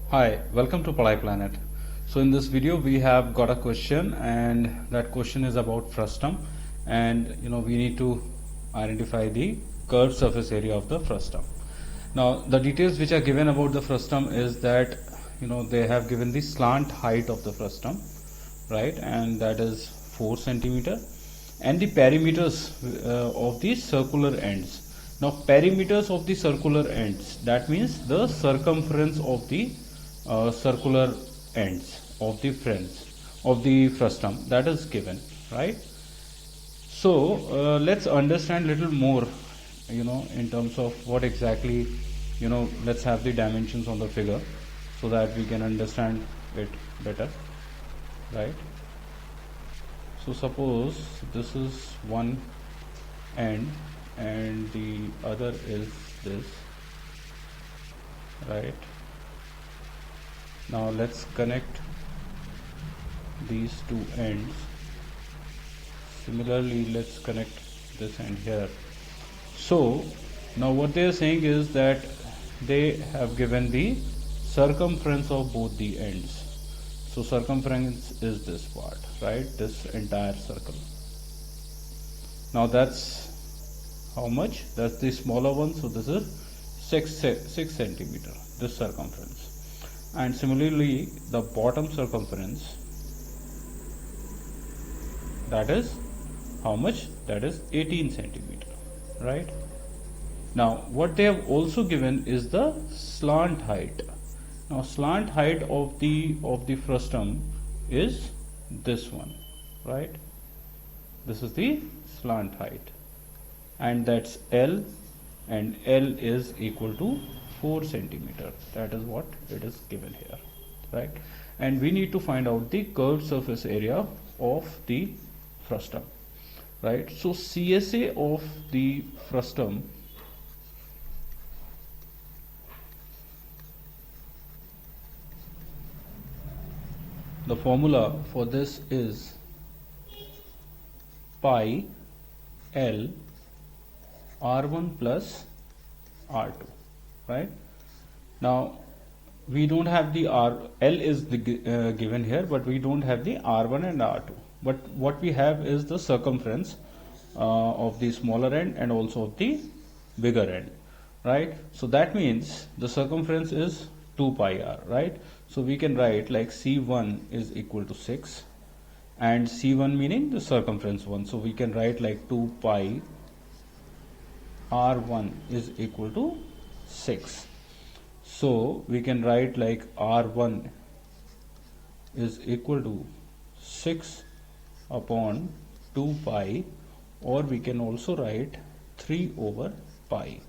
Hi, welcome to Palai Planet. So in this video we have got a question, and that question is about frustum, and we need to identify the curved surface area of the frustum. Now the details which are given about the frustum is that they have given the slant height of the frustum, right, and that is 4 centimeter, and the perimeters of the circular ends. Now perimeters of the circular ends, that means the circumference of the circular ends of the frustum, that is given, right? So let's understand little more, in terms of what exactly, let's have the dimensions on the figure so that we can understand it better, right? So suppose this is one end and the other is this, right? Now let's connect these two ends. Similarly, let's connect this end here. So now what they are saying is that they have given the circumference of both the ends. So circumference is this part, right? This entire circle. Now that's how much? That's the smaller one. So this is 6 centimeter, this circumference. And similarly, the bottom circumference, that is how much? That is 18 centimeter, right? Now what they have also given is the slant height. Now slant height of the frustum is this one, right? This is the slant height, and that's L, and L is equal to 4 centimeter. That is what it is given here, right? And we need to find out the curved surface area of the frustum, right? So CSA of the frustum, the formula for this is pi L R1 plus R2, right? Now we don't have the L is given here, but we don't have the R1 and R2. But what we have is the circumference of the smaller end and also of the bigger end, right? So that means the circumference is 2 pi r, right? So we can write like C1 is equal to 6, and C1 meaning the circumference 1. So we can write like 2 pi R1 is equal to 6. So we can write like R1 is equal to 6 upon 2 pi, or we can also write 3 over pi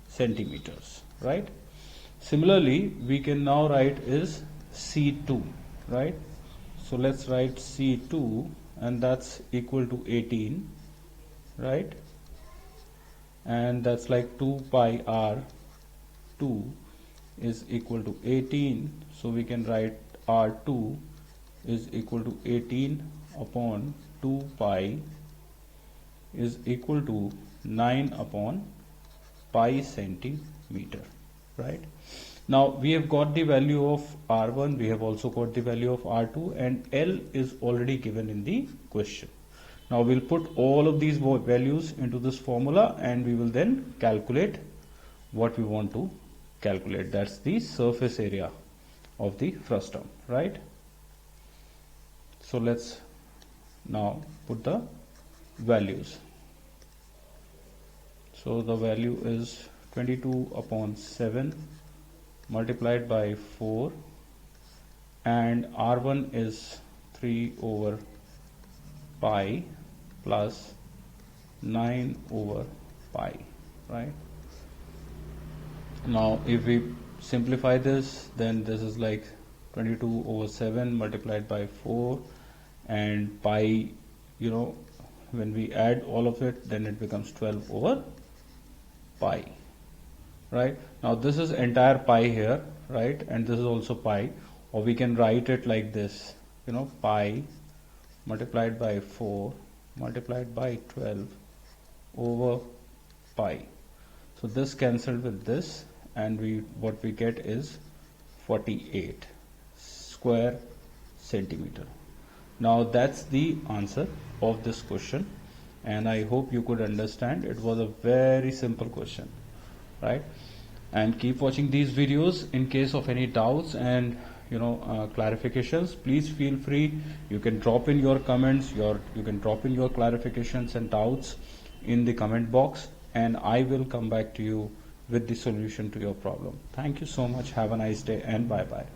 centimeters, right? Similarly, we can now write is C2, right? So let's write C2, and that's equal to 18, right? And that's like 2 pi R2 is equal to 18. So we can write R2 is equal to 18 upon 2 pi is equal to 9 upon pi centimeter, right? Now we have got the value of R1, we have also got the value of R2, and L is already given in the question. Now we'll put all of these values into this formula, and we will then calculate what we want to calculate. That's the surface area of the frustum, right? So let's now put the values. So the value is 22 upon 7 multiplied by 4, and R1 is 3 over pi plus 9 over pi, right? Now if we simplify this, then this is like 22 over 7 multiplied by 4, and pi, when we add all of it, then it becomes 12 over pi, right? Now this is entire pi here, right? And this is also pi, or we can write it like this, pi multiplied by 4 multiplied by 12 over pi. So this cancelled with this, and what we get is 48 square centimeter. Now that's the answer of this question, and I hope you could understand. It was a very simple question, right? And keep watching these videos. In case of any doubts and clarifications, please feel free. You can drop in your comments, you can drop in your clarifications and doubts in the comment box, and I will come back to you with the solution to your problem. Thank you so much. Have a nice day, and bye bye.